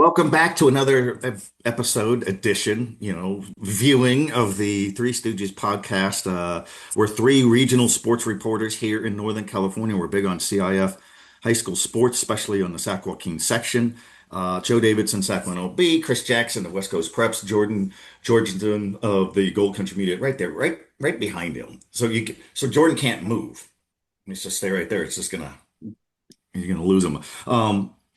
Welcome back to another episode edition, viewing of the Three Stooges podcast. We're three regional sports reporters here in Northern California. We're big on CIF high school sports, especially on the Sac Joaquin section. Joe Davidson, Sacramento Bee, Chris Jackson, the West Coast Preps, Georgeson of the Gold Country Media, right there, right behind him. So Jordan can't move. He's just stay right there. You're gonna lose him.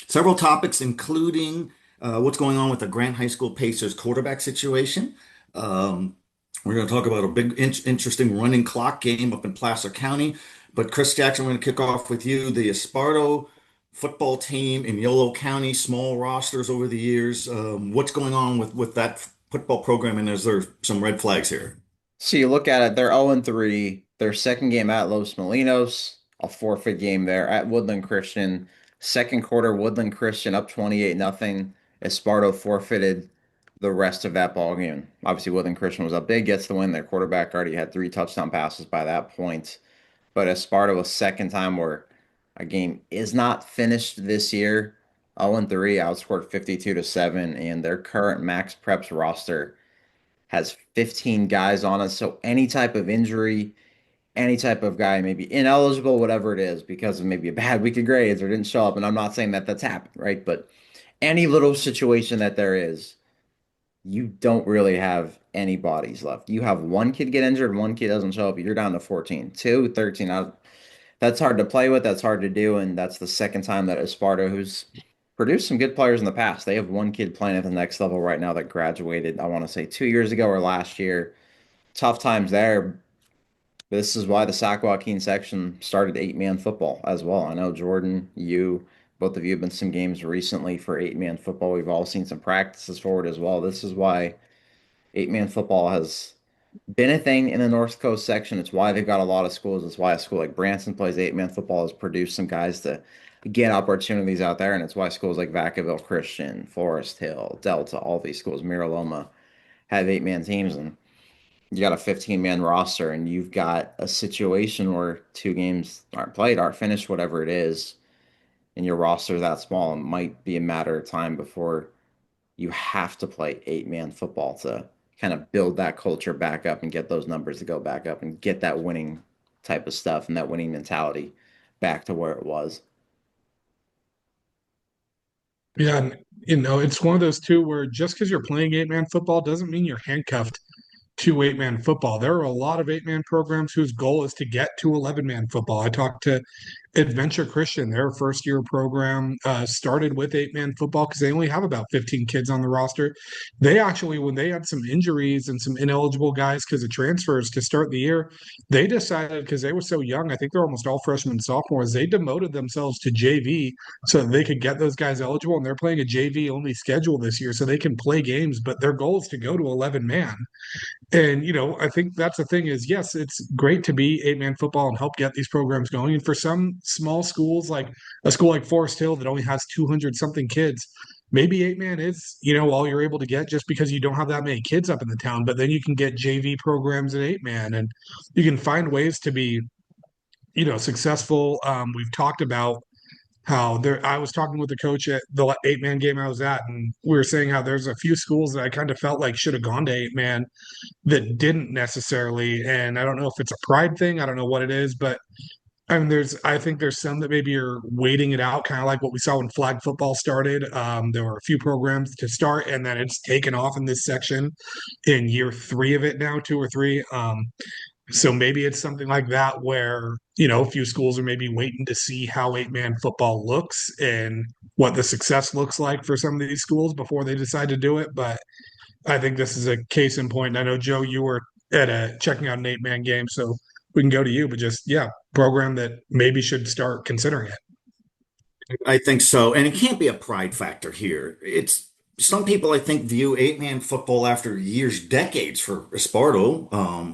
Several topics, including what's going on with the Grant High School Pacers quarterback situation. Um, we're going to talk about a big, interesting running clock game up in Placer County. But Chris Jackson, we're going to kick off with you. The Esparto football team in Yolo County, small rosters over the years. What's going on with that football program, and is there some red flags here? So you look at it, they're 0-3. Their second game at Los Molinos, a forfeit game there at Woodland Christian. Second quarter, Woodland Christian up 28-0. Esparto forfeited the rest of that ball game. Obviously, Woodland Christian was up big, gets the win. Their quarterback already had three touchdown passes by that point. But Esparto, a second time where a game is not finished this year. 0-3, outscored 52-7, and their current Max Preps roster has 15 guys on it. So any type of injury, any type of guy may be ineligible, whatever it is, because of maybe a bad week of grades or didn't show up. And I'm not saying that that's happened, right? But any little situation that there is, you don't really have any bodies left. You have one kid get injured, one kid doesn't show up, you're down to 14. 2, 13. That's hard to play with, that's hard to do. And that's the second time that Esparta, who's produced some good players in the past, they have one kid playing at the next level right now that graduated, I want to say 2 years ago or last year. Tough times there. This is why the Sac Joaquin section started eight-man football as well. I know Jordan, you, both of you have been some games recently for eight-man football. We've all seen some practices for it as well. This is why eight-man football has been a thing in the North Coast section. It's why they've got a lot of schools. It's why a school like Branson plays eight-man football, has produced some guys to get opportunities out there. And it's why schools like Vacaville Christian, Forest Hill, Delta, all these schools, Mira Loma, have eight-man teams. And you got a 15-man roster, and you've got a situation where two games aren't played, aren't finished, whatever it is, and your roster is that small. It might be a matter of time before you have to play eight-man football to kind of build that culture back up and get those numbers to go back up and get that winning type of stuff and that winning mentality back to where it was. Yeah, and it's one of those two where just because you're playing eight-man football doesn't mean you're handcuffed to eight-man football. There are a lot of eight-man programs whose goal is to get to 11-man football. I talked to Adventure Christian, their first year program started with eight-man football because they only have about 15 kids on the roster. They actually, when they had some injuries and some ineligible guys because of transfers to start the year, they decided because they were so young, I think they're almost all freshmen and sophomores, they demoted themselves to JV so that they could get those guys eligible. And they're playing a JV only schedule this year so they can play games, but their goal is to go to 11 man. And, I think that's the thing is, yes, it's great to be eight-man football and help get these programs going. And for some small schools, like a school like Forest Hill that only has 200 something kids, maybe eight-man is, all you're able to get just because you don't have that many kids up in the town. But then you can get JV programs at eight-man and you can find ways to be, successful. We've talked about how there I was talking with the coach at the eight-man game I was at, and we were saying how there's a few schools that I kind of felt like should have gone to eight-man that didn't necessarily. And I don't know if it's a pride thing, I don't know what it is, but I think there's some that maybe are waiting it out, kind of like what we saw when flag football started. There were a few programs to start, and then it's taken off in this section in year three of it now, two or three. So maybe it's something like that where, a few schools are maybe waiting to see how eight-man football looks and what the success looks like for some of these schools before they decide to do it. But I think this is a case in point. I know, Joe, you were at checking out an eight-man game, so we can go to you, but just, yeah, program that maybe should start considering it. I think so. And it can't be a pride factor here. It's some people, I think, view eight-man football after years, decades for Esparto.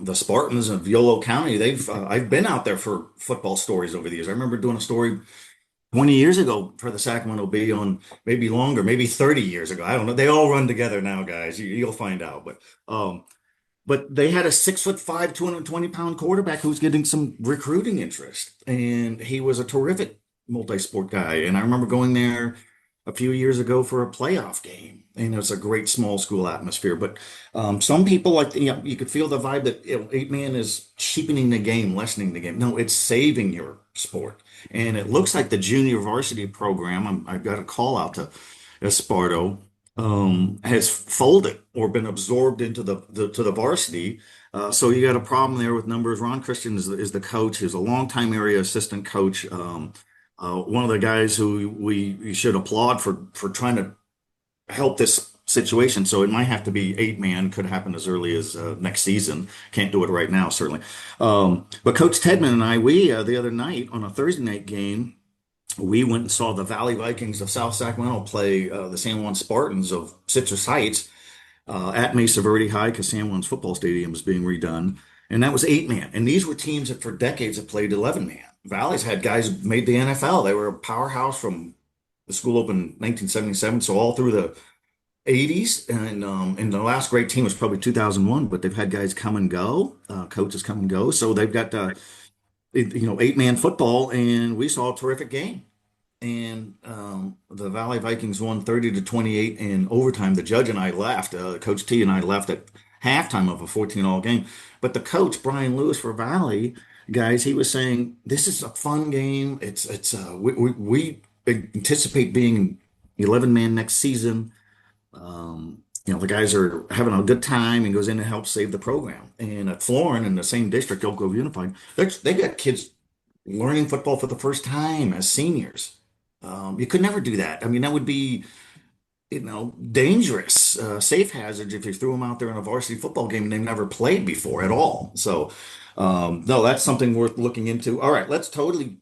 The Spartans of Yolo County, I've been out there for football stories over the years. I remember doing a story 20 years ago for the Sacramento Bee on maybe longer, maybe 30 years ago. I don't know. They all run together now, guys. You'll find out. But they had a 6'5", 220-pound quarterback who was getting some recruiting interest. And he was a terrific multi-sport guy. And I remember going there a few years ago for a playoff game, and it's a great small school atmosphere. But some people like, you could feel the vibe that, eight man is cheapening the game, lessening the game. No, it's saving your sport. And it looks like the junior varsity program, I've got a call out to Esparto, has folded or been absorbed into the varsity. So you got a problem there with numbers. Ron Christian is the coach. He's a longtime area assistant coach. One of the guys who we should applaud for trying to help this situation. So it might have to be eight man, could happen as early as next season. Can't do it right now, certainly. But Coach Tedman and I, we the other night on a Thursday night game, we went and saw the Valley Vikings of South Sacramento play the San Juan Spartans of Citrus Heights at Mesa Verde High, because San Juan's football stadium is being redone. And that was eight man. And these were teams that for decades have played 11 man. Valley's had guys who made the NFL. They were a powerhouse from the school opened in 1977. So all through the 80s. And the last great team was probably 2001, but they've had guys come and go, coaches come and go. So they've got, eight man football. And we saw a terrific game. And the Valley Vikings won 30-28 in overtime. The judge and I left, Coach T and I left at halftime of a 14-all game. But the coach, Brian Lewis for Valley, guys, he was saying this is a fun game. We anticipate being 11 man next season. The guys are having a good time, and goes in and helps save the program. And at Florin in the same district, Elk Grove Unified, they got kids learning football for the first time as seniors. You could never do that. I mean, that would be, dangerous, safe hazards if you threw them out there in a varsity football game and they've never played before at all. So, no, that's something worth looking into. All right, let's totally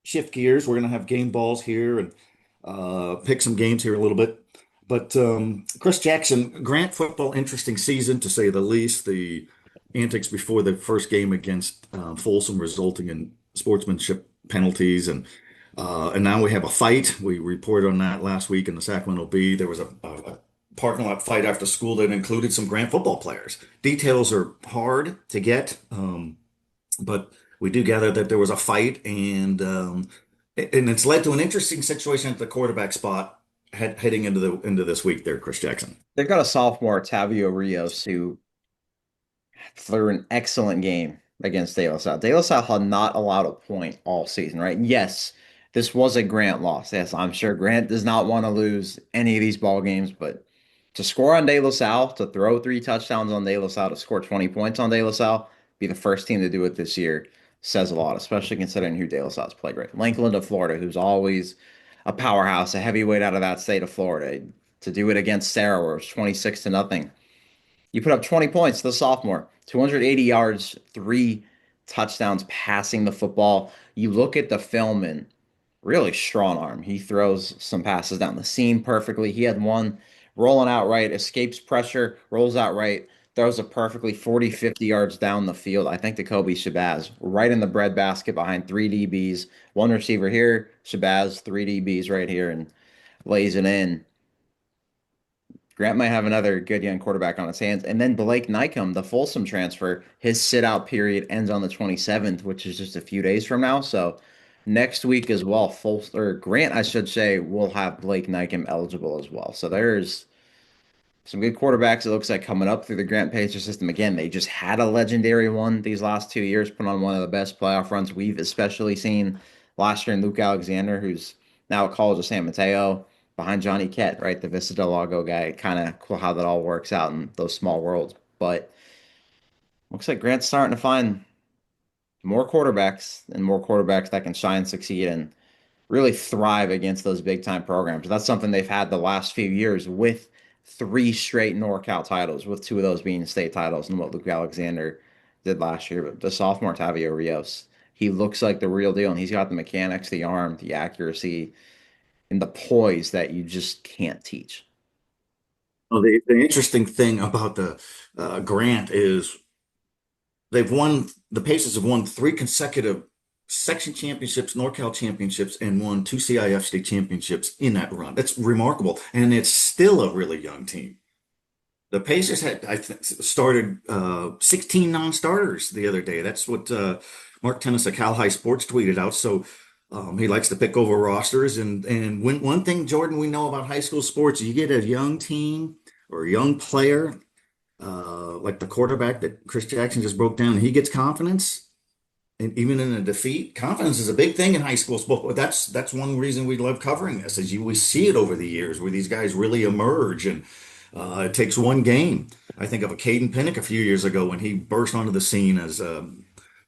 shift gears. We're going to have game balls here and pick some games here a little bit. But Chris Jackson, Grant football, interesting season to say the least. The antics before the first game against Folsom resulting in sportsmanship penalties, and now we have a fight. We reported on that last week in the Sacramento Bee. There was a parking lot fight after school that included some Grant football players. Details are hard to get, but we do gather that there was a fight, and it's led to an interesting situation at the quarterback spot heading into this week there, Chris Jackson. They've got a sophomore, Tavio Rios, who threw an excellent game against De La Salle. De La Salle had not allowed a point all season, right? Yes, this was a Grant loss. Yes, I'm sure Grant does not want to lose any of these ball games, but to score on De La Salle, to throw 3 touchdowns on De La Salle, to score 20 points on De La Salle, be the first team to do it this year, says a lot, especially considering who De La Salle's played right. Lakeland of Florida, who's always a powerhouse, a heavyweight out of that state of Florida, to do it against Sarah, where it was 26-0. You put up 20 points, the sophomore, 280 yards, 3 touchdowns passing the football. You look at the film and really strong arm. He throws some passes down the seam perfectly. He had one rolling out right, escapes pressure, rolls out right, throws it perfectly 40, 50 yards down the field. I think to Kobe Shabazz, right in the breadbasket behind 3 DBs. One receiver here, Shabazz, 3 DBs right here, and lays it in. Grant might have another good young quarterback on his hands. And then Blake Nycomb, the Folsom transfer, his sit-out period ends on the 27th, which is just a few days from now. So next week as well, Grant, I should say, will have Blake Nycomb eligible as well. So there's some good quarterbacks, it looks like, coming up through the Grant Pacer system. Again, they just had a legendary one these last 2 years, put on one of the best playoff runs we've especially seen last year in Luke Alexander, who's now at College of San Mateo, behind Johnny Kett, right? The Vista Del Lago guy. Kind of cool how that all works out in those small worlds. But looks like Grant's starting to find more quarterbacks that can shine, succeed, and really thrive against those big time programs. That's something they've had the last few years with 3 straight NorCal titles, with 2 of those being state titles, and what Luke Alexander did last year. But the sophomore Tavio Rios, he looks like the real deal, and he's got the mechanics, the arm, the accuracy, and the poise that you just can't teach. Well, the interesting thing about the Grant is the Pacers have won 3 consecutive section championships, NorCal championships, and won 2 CIF state championships in that run. That's remarkable. And it's still a really young team. The Pacers had, I think, started 16 non-starters the other day. That's what Mark Tennis of Cal High Sports tweeted out. So He likes to pick over rosters, and when one thing, Jordan, we know about high school sports, you get a young team or a young player, like the quarterback that Chris Jackson just broke down. He gets confidence, and even in a defeat, confidence is a big thing in high school sport. That's one reason we love covering this, is we see it over the years where these guys really emerge, and it takes one game. I think of a Caden Pinnock a few years ago when he burst onto the scene as a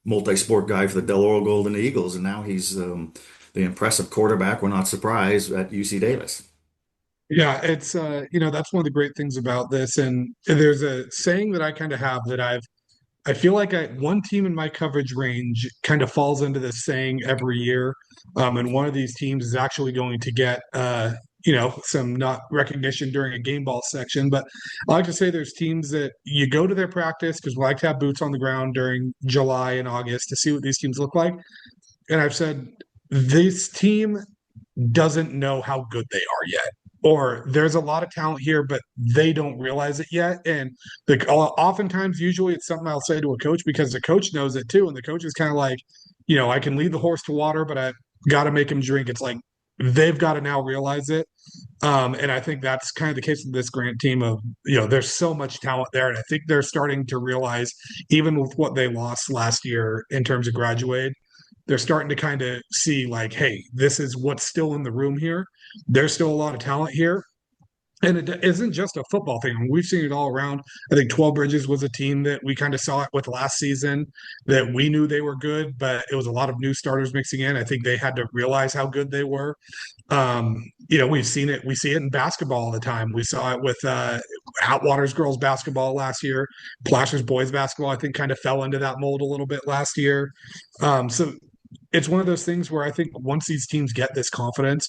multi-sport guy for the Del Oro Golden Eagles, and now he's the impressive quarterback. We're not surprised at UC Davis. Yeah, it's that's one of the great things about this. And there's a saying that I kind of have that I feel like one team in my coverage range kind of falls into this saying every year. And one of these teams is actually going to get some not recognition during a game ball section. But I like to say there's teams that you go to their practice because we like to have boots on the ground during July and August to see what these teams look like. And I've said this team doesn't know how good they are yet. Or there's a lot of talent here, but they don't realize it yet. And oftentimes, usually, it's something I'll say to a coach because the coach knows it too. And the coach is kind of like, I can lead the horse to water, but I got to make him drink. It's like they've got to now realize it. And I think that's kind of the case with this Grant team of, there's so much talent there. And I think they're starting to realize, even with what they lost last year in terms of graduate, they're starting to kind of see like, hey, this is what's still in the room here. There's still a lot of talent here. And it isn't just a football thing. I mean, we've seen it all around. I think 12 Bridges was a team that we kind of saw it with last season that we knew they were good, but it was a lot of new starters mixing in. I think they had to realize how good they were. We've seen it. We see it in basketball all the time. We saw it with Outwaters girls basketball last year. Plashers boys basketball, I think, kind of fell into that mold a little bit last year. So it's one of those things where I think once these teams get this confidence,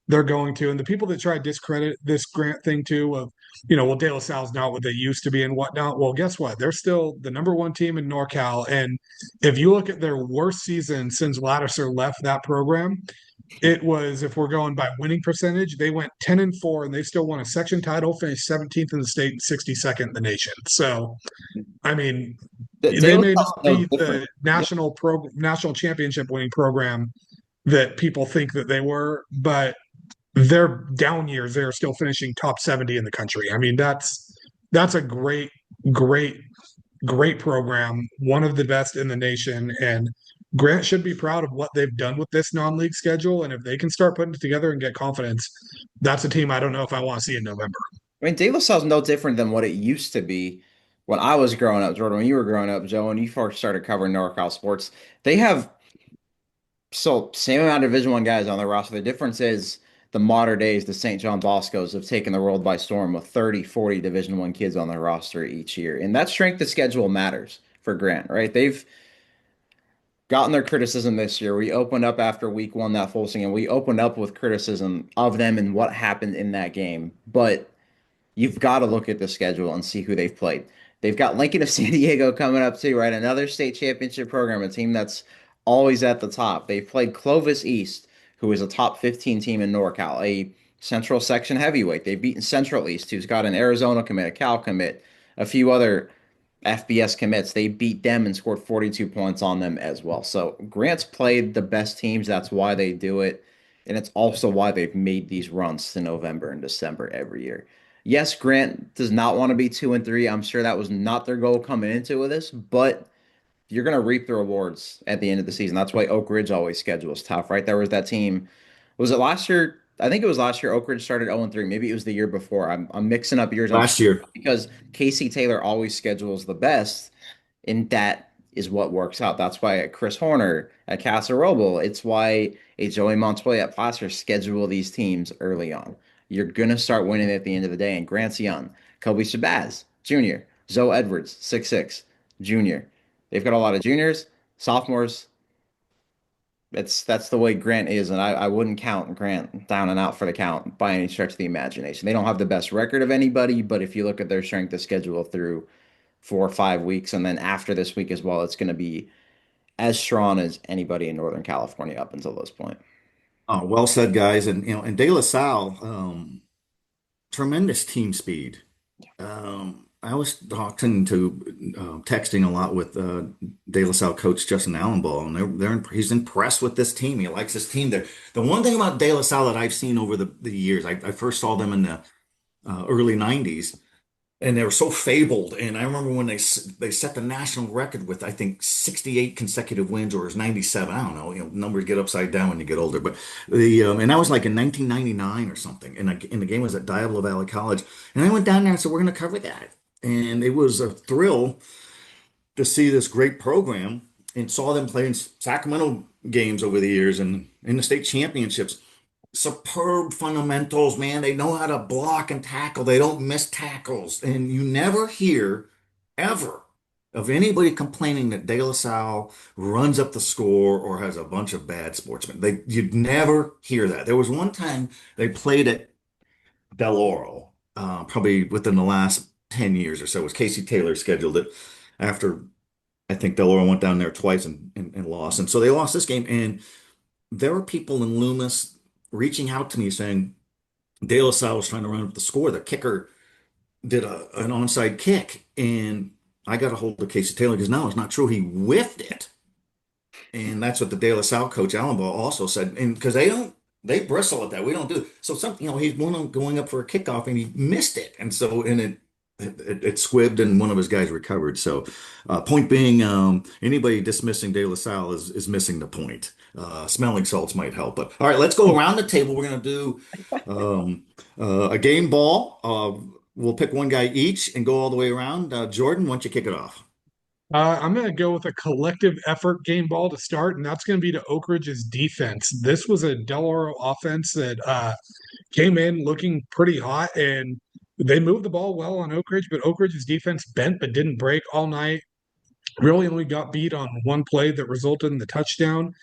they're going to. And the people that try to discredit this Grant thing too of, well, De La Salle's not what they used to be and whatnot. Well, guess what? They're still the number one team in NorCal. And if you look at their worst season since Lattiser left that program, it was, if we're going by winning percentage, they went 10-4 and they still won a section title, finished 17th in the state and 62nd in the nation. So, I mean, De they La may Salle's not no be different. the national championship winning program that people think that they were, but their down years, they're still finishing top 70 in the country. I mean, that's a great, great, great program, one of the best in the nation. And Grant should be proud of what they've done with this non-league schedule. And if they can start putting it together and get confidence, that's a team I don't know if I want to see in November. I mean, De La Salle's no different than what it used to be when I was growing up, Jordan. When you were growing up, Joe, and you first started covering NorCal sports, they have same amount of Division One guys on their roster. The difference is the modern days, the St. John Boscos have taken the world by storm with 30, 40 Division One kids on their roster each year. And that strength of schedule matters for Grant, right? They've gotten their criticism this year. We opened up after week one, that Folsom, and we opened up with criticism of them and what happened in that game. But you've got to look at the schedule and see who they've played. They've got Lincoln of San Diego coming up too, right? Another state championship program, a team that's always at the top. They've played Clovis East, who is a top 15 team in NorCal, a Central Section heavyweight. They've beaten Central East, who's got an Arizona commit, a Cal commit, a few other FBS commits. They beat them and scored 42 points on them as well. So Grant's played the best teams. That's why they do it. And it's also why they've made these runs to November and December every year. Yes, Grant does not want to be 2-3. I'm sure that was not their goal coming into this, but you're going to reap the rewards at the end of the season. That's why Oak Ridge always schedules tough, right? There was that team. Was it last year? I think it was last year. Oak Ridge started 0-3. Maybe it was the year before. I'm mixing up years. Last year. Because Casey Taylor always schedules the best, and that is what works out. That's why at Chris Horner at Casa Roble, it's why a Joey Montoya at Placer schedule these teams early on. You're gonna start winning at the end of the day. And Grant's young, Kobe Shabazz Jr., Zoe Edwards, 6'6", Junior. They've got a lot of juniors, sophomores. That's the way Grant is, and I wouldn't count Grant down and out for the count by any stretch of the imagination. They don't have the best record of anybody, but if you look at their strength of schedule through 4 or 5 weeks, and then after this week as well, it's going to be as strong as anybody in Northern California up until this point. Oh, well said, guys. And De La Salle, tremendous team speed. I was talking to texting a lot with De La Salle coach Justin Allenball, and he's impressed with this team. He likes this team. The one thing about De La Salle that I've seen over the years, I first saw them in the early '90s, and they were so fabled. And I remember when they set the national record with I think 68 consecutive wins, or it was 97. I don't know. Numbers get upside down when you get older. But the and that was like in 1999 or something. And the game was at Diablo Valley College. And I went down there and said, "We're going to cover that." And it was a thrill to see this great program and saw them play in Sacramento games over the years and in the state championships. Superb fundamentals, man. They know how to block and tackle. They don't miss tackles. And you never hear ever of anybody complaining that De La Salle runs up the score or has a bunch of bad sportsmen. You'd never hear that. There was one time they played at Del Oro, probably within the last 10 years or so. It was Casey Taylor scheduled it after I think Del Oro went down there twice and lost. And so they lost this game. And there were people in Loomis reaching out to me saying De La Salle was trying to run up the score. The kicker did an onside kick. And I got a hold of Casey Taylor because no, it's not true. He whiffed it. And that's what the De La Salle coach Allenbaugh also said. And because they bristle at that. We don't do it. So he's going up for a kickoff and he missed it. And so, it squibbed and one of his guys recovered. So, point being, anybody dismissing De La Salle is missing the point. Smelling salts might help. But all right, let's go around the table. We're going to do a game ball. We'll pick one guy each and go all the way around. Jordan, why don't you kick it off? I'm going to go with a collective effort game ball to start, and that's going to be to Oak Ridge's defense. This was a Del Oro offense that came in looking pretty hot, and they moved the ball well on Oak Ridge, but Oak Ridge's defense bent but didn't break all night. Really only got beat on one play that resulted in the touchdown.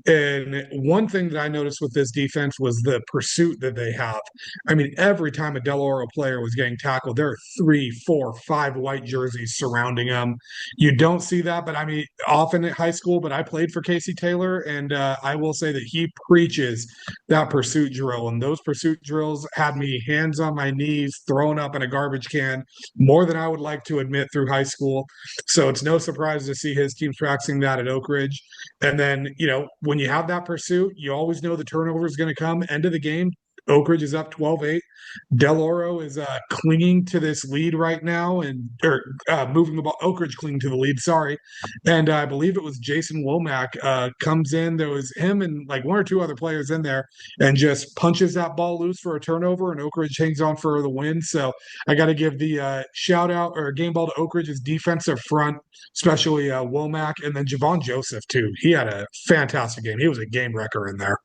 And one thing that I noticed with this defense was the pursuit that they have. I mean, every time a Del Oro player was getting tackled, there are 3, 4, 5 white jerseys surrounding them. You don't see that, but I mean, often at high school, but I played for Casey Taylor, and I will say that he preaches that pursuit drill. And those pursuit drills had me hands on my knees, throwing up in a garbage can more than I would like to admit through high school. So it's no surprise to see his team practicing that at Oak Ridge. And then, when you have that pursuit, you always know the turnover is going to come. End of the game, Oak Ridge is up 12-8. Del Oro is clinging to this lead right now or moving the ball. Oak Ridge clinging to the lead, sorry. And I believe it was Jason Womack comes in. There was him and like one or two other players in there and just punches that ball loose for a turnover, and Oak Ridge hangs on for the win. So I got to give the shout out or game ball to Oak Ridge's defensive front, especially Womack, and then Javon Joseph too. He had a fantastic game. He was a game wrecker in there.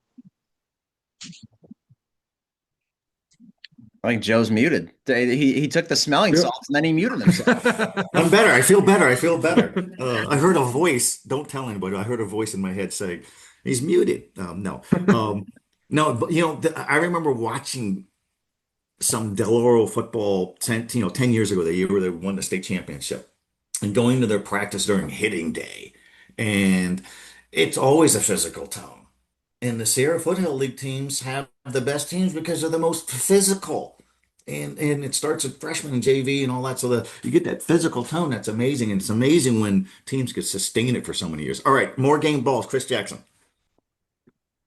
I think Joe's muted. He took the smelling salts and then he muted himself. I'm better. I feel better. I feel better. I heard a voice. Don't tell anybody. I heard a voice in my head saying, "He's muted." No, no. But I remember watching some Del Oro football 10 years ago, the year where they won the state championship, and going to their practice during hitting day, and it's always a physical tone. And the Sierra Foothill League teams have the best teams because they're the most physical. And it starts at freshman and JV and all that. So you get that physical tone. That's amazing. And it's amazing when teams could sustain it for so many years. All right, more game balls. Chris Jackson.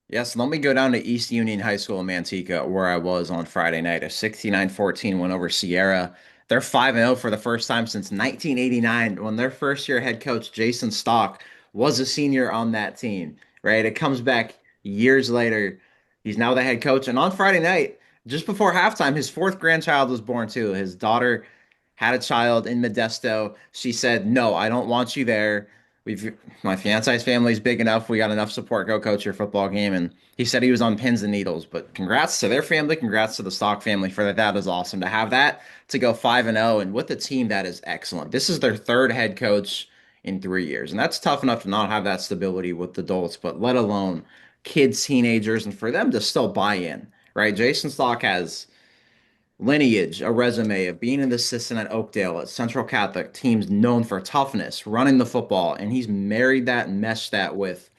Yes, let me go down to East Union High School in Manteca, where I was on Friday night. A 69-14 win over Sierra. They're 5-0 for the first time since 1989, when their first year head coach, Jason Stock, was a senior on that team, right? It comes back years later. He's now the head coach. And on Friday night, just before halftime, his fourth grandchild was born too. His daughter had a child in Modesto. She said, "No, I don't want you there. My fiance's family's big enough. We got enough support. Go coach your football game." And he said he was on pins and needles. But congrats to their family. Congrats to the Stock family for that. That is awesome to have that, to go 5-0 and with a team that is excellent. This is their third head coach in 3 years. And that's tough enough to not have that stability with adults, but let alone kids, teenagers, and for them to still buy in, right? Jason Stock has lineage, a resume of being an assistant at Oakdale, at Central Catholic, teams known for toughness, running the football, and he's married that and meshed that with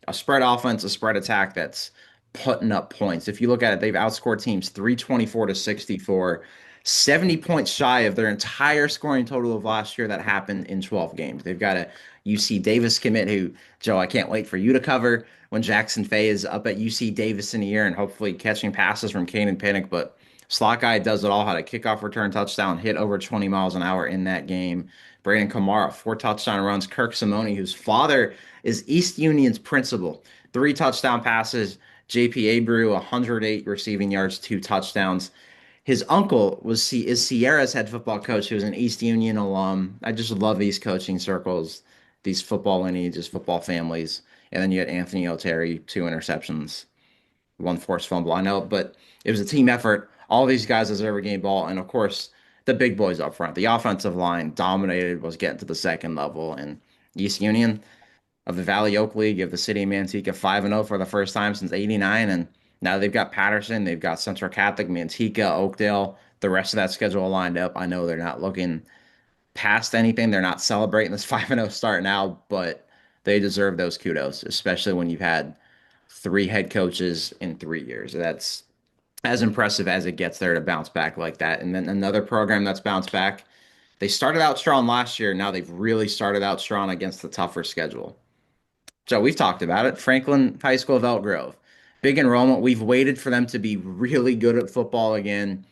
a spread offense, a spread attack that's putting up points. If you look at it, they've outscored teams 324 to 64. 70 points shy of their entire scoring total of last year that happened in 12 games. They've got a UC Davis commit who, Joe, I can't wait for you to cover when Jackson Fay is up at UC Davis in a year and hopefully catching passes from Caden Pinnock. But Slot Guy does it all, had a kickoff return touchdown, hit over 20 miles an hour in that game. Brandon Kamara, 4 touchdown runs. Kirk Simone, whose father is East Union's principal, 3 touchdown passes. JP Abreu, 108 receiving yards, 2 touchdowns. His uncle is Sierra's head football coach, who's an East Union alum. I just love these coaching circles, these football lineages, football families. And then you had Anthony O'Terry, 2 interceptions, 1 forced fumble. I know, but it was a team effort. All these guys deserve a game ball, and of course, the big boys up front. The offensive line dominated, was getting to the second level, and East Union of the Valley Oak League, of the city of Manteca, 5-0 for the first time since '89, and now they've got Patterson, they've got Central Catholic, Manteca, Oakdale, the rest of that schedule lined up. I know they're not looking past anything. They're not celebrating this 5-0 start now, but they deserve those kudos, especially when you've had 3 head coaches in 3 years. That's as impressive as it gets there to bounce back like that. And then another program that's bounced back. They started out strong last year. Now they've really started out strong against the tougher schedule. So we've talked about it. Franklin High School of Elk Grove. Big enrollment. We've waited for them to be really good at football again.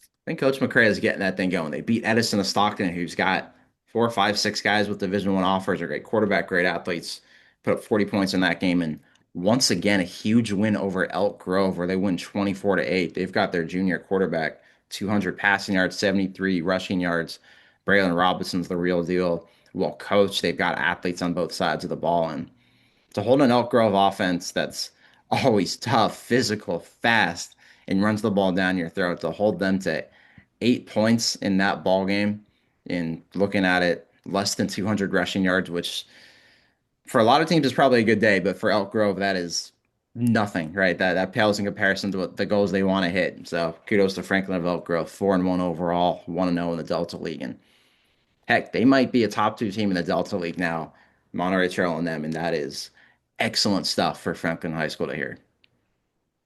I think Coach McCray is getting that thing going. They beat Edison of Stockton, who's got 4, 5, 6 guys with Division I offers, are great quarterback, great athletes. Put up 40 points in that game, and once again a huge win over Elk Grove, where they win 24-8. They've got their junior quarterback, 200 passing yards, 73 rushing yards. Braylon Robinson's the real deal. Well coached. They've got athletes on both sides of the ball, and to hold an Elk Grove offense that's always tough, physical, fast, and runs the ball down your throat, to hold them to 8 points in that ball game, in looking at it, less than 200 rushing yards, which for a lot of teams is probably a good day, but for Elk Grove, that is nothing, right? That pales in comparison to what the goals they want to hit. So kudos to Franklin of Elk Grove, 4-1 overall, 1-0 in the Delta League, and heck, they might be a top 2 team in the Delta League now. Monterey Trail and them, and that is excellent stuff for Franklin High School to hear.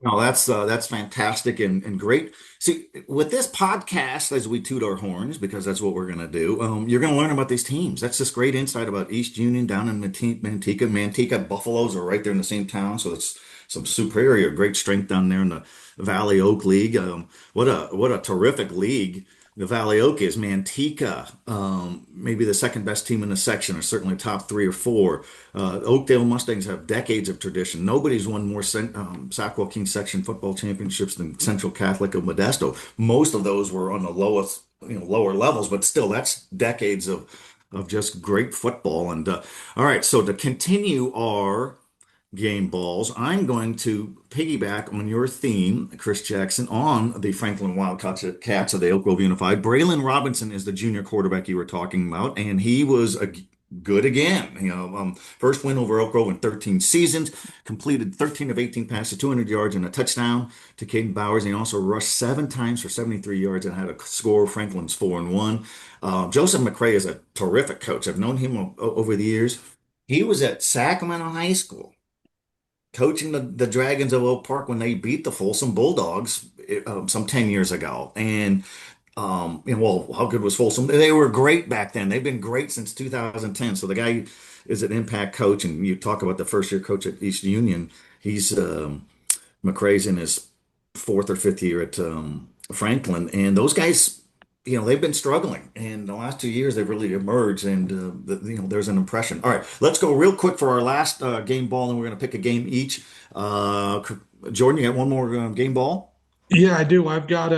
No, that's fantastic and great. See, with this podcast, as we toot our horns, because that's what we're going to do, you're going to learn about these teams. That's just great insight about East Union down in Manteca. Manteca Buffaloes are right there in the same town, so it's some superior, great strength down there in the Valley Oak League. What a terrific league the Valley Oak is. Manteca, maybe the second best team in the section, or certainly top 3 or 4. Oakdale Mustangs have decades of tradition. Nobody's won more Sac Joaquin section football championships than Central Catholic of Modesto. Most of those were on the lowest, lower levels, but still, that's decades of just great football. And all right, so to continue our game balls, I'm going to piggyback on your theme, Chris Jackson, on the Franklin Wildcats Cats of the Elk Grove Unified. Braylon Robinson is the junior quarterback you were talking about, and he was good again. First win over Elk Grove in 13 seasons, completed 13 of 18 passes, 200 yards, and a touchdown to Caden Bowers. And he also rushed 7 times for 73 yards and had a score. Franklin's 4-1. Joseph McCray is a terrific coach. I've known him over the years. He was at Sacramento High School, coaching the Dragons of Oak Park when they beat the Folsom Bulldogs some 10 years ago. And, well, how good was Folsom? They were great back then. They've been great since 2010. So the guy is an impact coach. And you talk about the first year coach at East Union. He's McCray's in his 4th or 5th year at Franklin. And those guys, they've been struggling, and the last 2 years they've really emerged, and there's an impression. All right, let's go real quick for our last game ball, and we're going to pick a game each. Jordan, you got one more game ball? Yeah, I do. I've got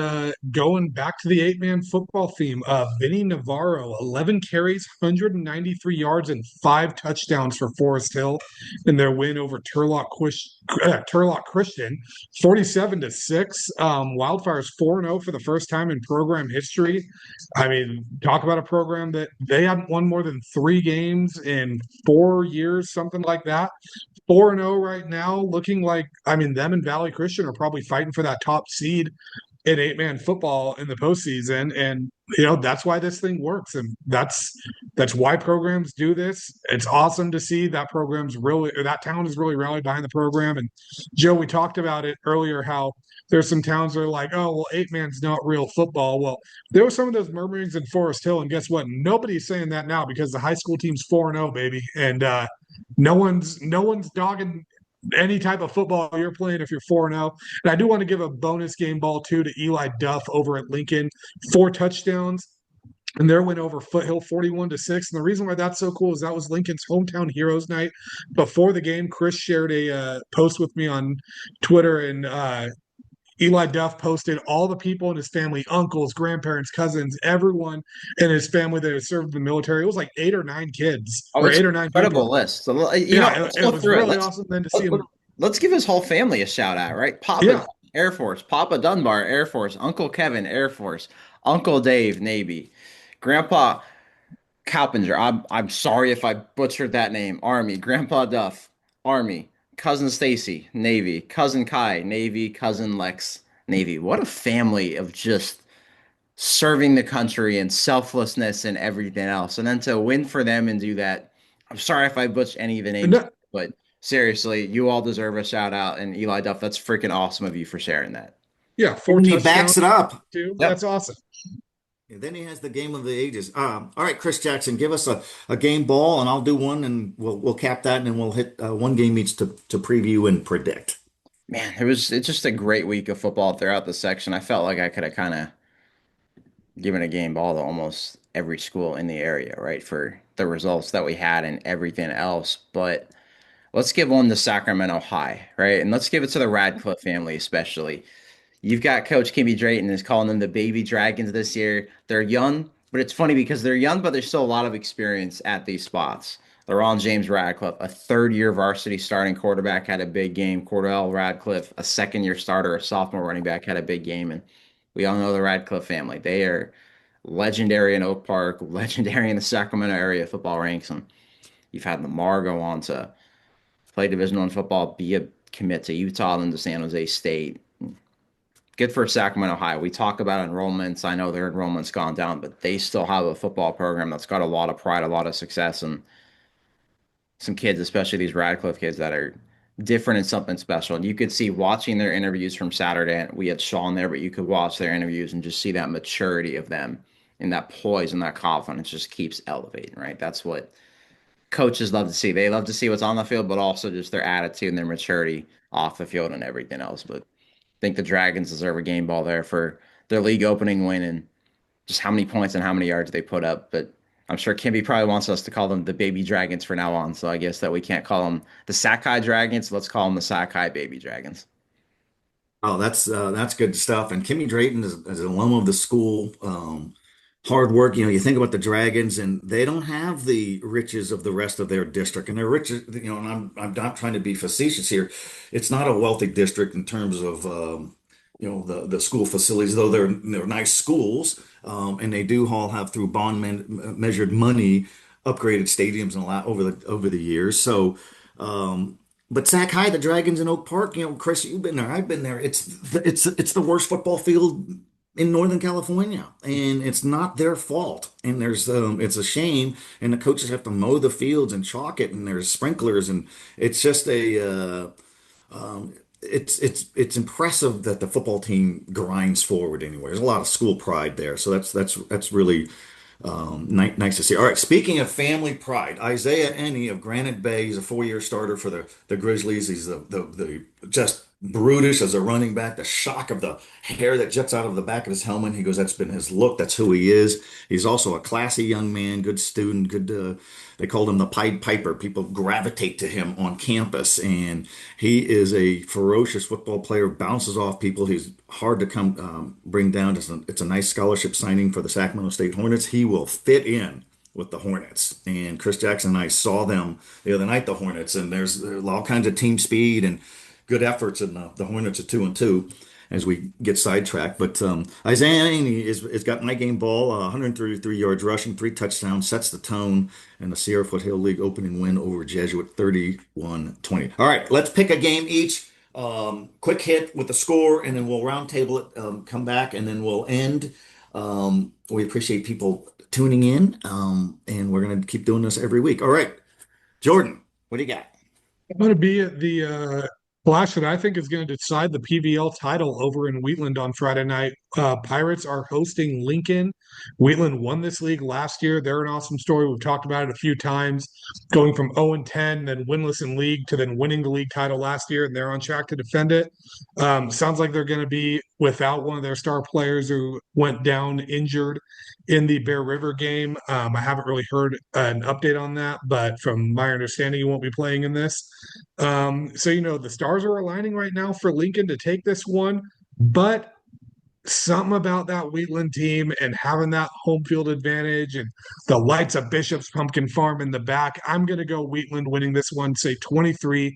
going back to the 8-man football theme. Vinny Navarro, 11 carries, 193 yards, and 5 touchdowns for Forest Hill in their win over Turlock Christian, 47-6. Wildfires 4-0 for the first time in program history. I mean, talk about a program that they hadn't won more than 3 games in 4 years, something like that. 4-0 right now, looking like, them and Valley Christian are probably fighting for that top seed. in 8-man football in the postseason. And that's why this thing works. And that's why programs do this. It's awesome to see that that town is really rallied behind the program. And Joe, we talked about it earlier, how there's some towns that are like, oh, well, 8-man's not real football. Well, there were some of those murmurings in Forest Hill, and guess what? Nobody's saying that now because the high school team's 4-0, baby. And no one's dogging any type of football you're playing if you're 4-0. And I do want to give a bonus game ball too to Eli Duff over at Lincoln, 4 touchdowns. And their win over Foothill 41-6. And the reason why that's so cool is that was Lincoln's hometown heroes night. Before the game, Chris shared a post with me on Twitter, and Eli Duff posted all the people in his family, uncles, grandparents, cousins, everyone in his family that had served in the military. It was like 8 or 9 kids, Oh, or it's eight an or nine incredible people. list. So, Yeah, let's it go was through it. really awesome then to see him. Let's give his whole family a shout out, right? Papa Yeah, Air Force, Papa Dunbar Air Force, Uncle Kevin Air Force, Uncle Dave Navy, Grandpa Cowpinger. I'm sorry if I butchered that name. Army, Grandpa Duff, Army, Cousin Stacy, Navy, Cousin Kai, Navy, Cousin Lex, Navy. What a family of just serving the country and selflessness and everything else. And then to win for them and do that. I'm sorry if I butchered any of the names, no, but seriously, you all deserve a shout out. And Eli Duff, that's freaking awesome of you for sharing that. yeah, four And he touchdowns backs it up. too. Yep. That's awesome. And then he has the game of the ages. All right, Chris Jackson, give us a game ball, and I'll do one, and we'll cap that, and then we'll hit one game each to preview and predict. Man, it's just a great week of football throughout the section. I felt like I could have kind of given a game ball to almost every school in the area, right, for the results that we had and everything else. But let's give one to Sacramento High, right? And let's give it to the Radcliffe family, especially. You've got Coach Kimmy Drayton is calling them the baby dragons this year. They're young, but it's funny because they're young, but there's still a lot of experience at these spots. They're on James Radcliffe, a third-year varsity starting quarterback, had a big game. Cordell Radcliffe, a second-year starter, a sophomore running back, had a big game. And we all know the Radcliffe family. They are legendary in Oak Park, legendary in the Sacramento area football ranks. And you've had Lamar go on to play Division I football, be a commit to Utah, then to San Jose State. Good for Sacramento High. We talk about enrollments. I know their enrollment's gone down, but they still have a football program that's got a lot of pride, a lot of success, and some kids, especially these Radcliffe kids, that are different and something special. And you could see watching their interviews from Saturday, and we had Sean there, but you could watch their interviews and just see that maturity of them and that poise and that confidence just keeps elevating, right? That's what coaches love to see. They love to see what's on the field, but also just their attitude and their maturity off the field and everything else. But I think the Dragons deserve a game ball there for their league opening win and just how many points and how many yards they put up. But I'm sure Kimby probably wants us to call them the Baby Dragons from now on. So I guess that we can't call them the Sakai Dragons. Let's call them the Sakai Baby Dragons. Oh, that's good stuff. And Kimmy Drayton is an alum of the school. Hard work. You think about the Dragons, and they don't have the riches of the rest of their district. And they're riches. And I'm not trying to be facetious here. It's not a wealthy district in terms of the school facilities, though they're nice schools, and they do all have through measured money upgraded stadiums and a lot over the years. So. But Sac High, the Dragons in Oak Park, Chris, you've been there. I've been there. It's the worst football field in Northern California, and it's not their fault. And it's a shame. And the coaches have to mow the fields and chalk it, and there's sprinklers, and it's just it's impressive that the football team grinds forward anyway. There's a lot of school pride there, so that's really nice to see. All right, speaking of family pride, Isaiah Enney of Granite Bay, he's a 4-year starter for the Grizzlies. He's the just brutish as a running back. The shock of the hair that jets out of the back of his helmet. He goes, that's been his look. That's who he is. He's also a classy young man, good student, good. They called him the Pied Piper. People gravitate to him on campus, and he is a ferocious football player. Bounces off people. He's hard to bring down. It's a nice scholarship signing for the Sacramento State Hornets. He will fit in with the Hornets. And Chris Jackson and I saw them the other night, the Hornets, and there's all kinds of team speed and good efforts, and the Hornets are 2-2 as we get sidetracked. But Isaiah Amy has got my game ball, 133 yards rushing, 3 touchdowns, sets the tone, and the Sierra Foothill League opening win over Jesuit 31-20. All right, let's pick a game each. quick hit with the score, and then we'll round table it, come back, and then we'll end. We appreciate people tuning in, and we're going to keep doing this every week. All right, Jordan, what do you got? I'm going to be at the clash that I think is going to decide the PVL title over in Wheatland on Friday night. Pirates are hosting Lincoln. Wheatland won this league last year. They're an awesome story. We've talked about it a few times, going from 0 and 10, then winless in league to then winning the league title last year, and they're on track to defend it. Sounds like they're going to be without one of their star players who went down injured in the Bear River game. I haven't really heard an update on that, but from my understanding, he won't be playing in this. So the stars are aligning right now for Lincoln to take this one, but something about that Wheatland team and having that home field advantage and the lights of Bishop's Pumpkin Farm in the back, I'm going to go Wheatland winning this one, say 23-21.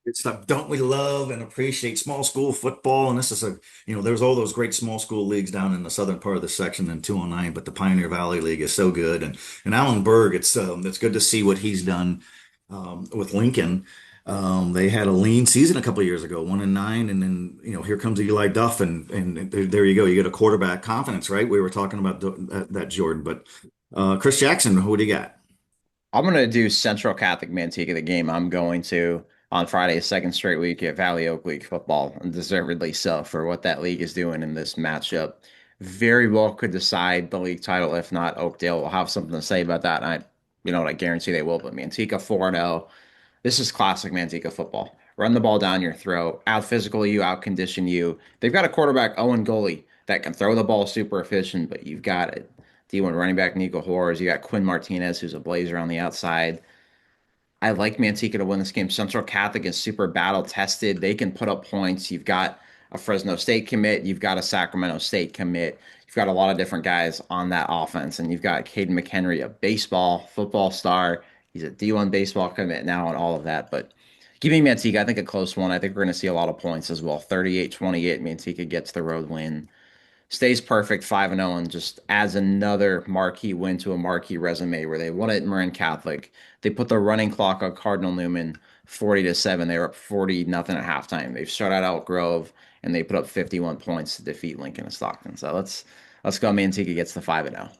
Good stuff. Don't we love and appreciate small school football? And this is there's all those great small school leagues down in the southern part of the section in 209, but the Pioneer Valley League is so good. And Alan Berg, it's good to see what he's done with Lincoln. They had a lean season a couple of years ago, 1-9, and then here comes Eli Duff, and there you go. You get a quarterback confidence, right? We were talking about that Jordan, but Chris Jackson, who do you got? I'm going to do Central Catholic Manteca, the game I'm going to on Friday, second straight week at Valley Oak League football, and deservedly so for what that league is doing in this matchup. Very well could decide the league title. If not, Oakdale will have something to say about that. And I guarantee they will. But Manteca 4-0. This is classic Manteca football. Run the ball down your throat, out physical you, out condition you. They've got a quarterback, Owen Goalie, that can throw the ball super efficient, but you've got it. D1 running back Nico Horrors. You got Quinn Martinez, who's a blazer on the outside. I like Manteca to win this game. Central Catholic is super battle tested. They can put up points. You've got a Fresno State commit. You've got a Sacramento State commit. You've got a lot of different guys on that offense. And you've got Caden McHenry, a football star. He's a D1 baseball commit now and all of that. But give me Manteca. I think a close one. I think we're going to see a lot of points as well. 38-28. Manteca gets the road win, stays perfect 5-0, and just adds another marquee win to a marquee resume where they won it in Marin Catholic. They put the running clock on Cardinal Newman 40-7. They were up 40-0 at halftime. They've shut out Elk Grove, and they put up 51 points to defeat Lincoln and Stockton. So let's go. Manteca gets the 5-0.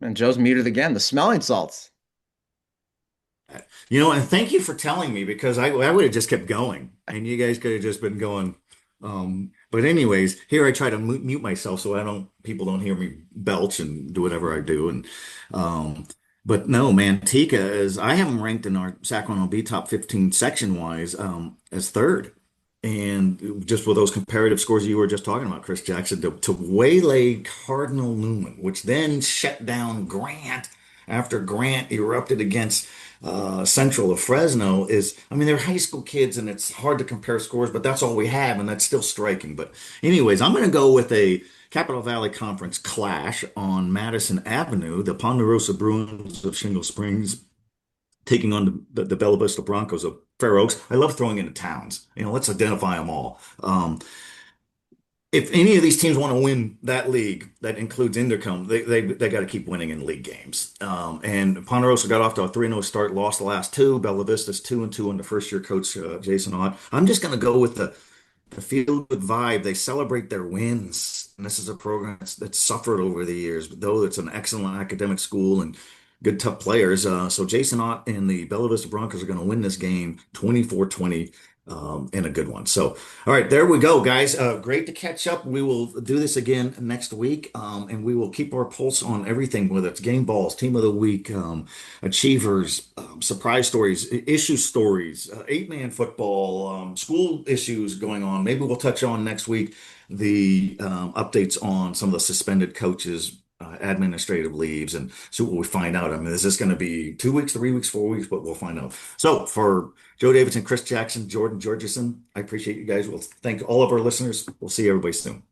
And Joe's muted again. The smelling salts. And thank you for telling me because I would have just kept going and you guys could have just been going. But anyways, here I try to mute myself so people don't hear me belch and do whatever I do. But no, Manteca I have them ranked in our Sacramento Bee top 15 section wise, as third. And just with those comparative scores you were just talking about, Chris Jackson, to waylay Cardinal Newman, which then shut down Grant after Grant erupted against Central of Fresno they're high school kids and it's hard to compare scores, but that's all we have, and that's still striking. But anyways, I'm going to go with a Capital Valley Conference clash on Madison Avenue, the Ponderosa Bruins of Shingle Springs taking on the Bella Vista Broncos of Fair Oaks. I love throwing into towns. Let's identify them all. If any of these teams want to win that league, that includes Intercom, they got to keep winning in league games. And Ponderosa got off to a 3-0 start, lost the last two. Bella Vista's 2-2 under first year coach Jason Ott. I'm just going to go with the feel good vibe. They celebrate their wins. And this is a program that's suffered over the years, but though it's an excellent academic school and good tough players. So Jason Ott and the Bella Vista Broncos are going to win this game 24-20. In a good one. So, all right, there we go, guys. Great to catch up. We will do this again next week, and we will keep our pulse on everything, whether it's game balls, team of the week, achievers, surprise stories, issue stories, eight-man football, school issues going on. Maybe we'll touch on next week the updates on some of the suspended coaches. Administrative leaves and see what we find out. Is this going to be 2 weeks, 3 weeks, 4 weeks? But we'll find out. So for Joe Davidson, Chris Jackson, Jordan Georgeson, I appreciate you guys. We'll thank all of our listeners. We'll see everybody soon.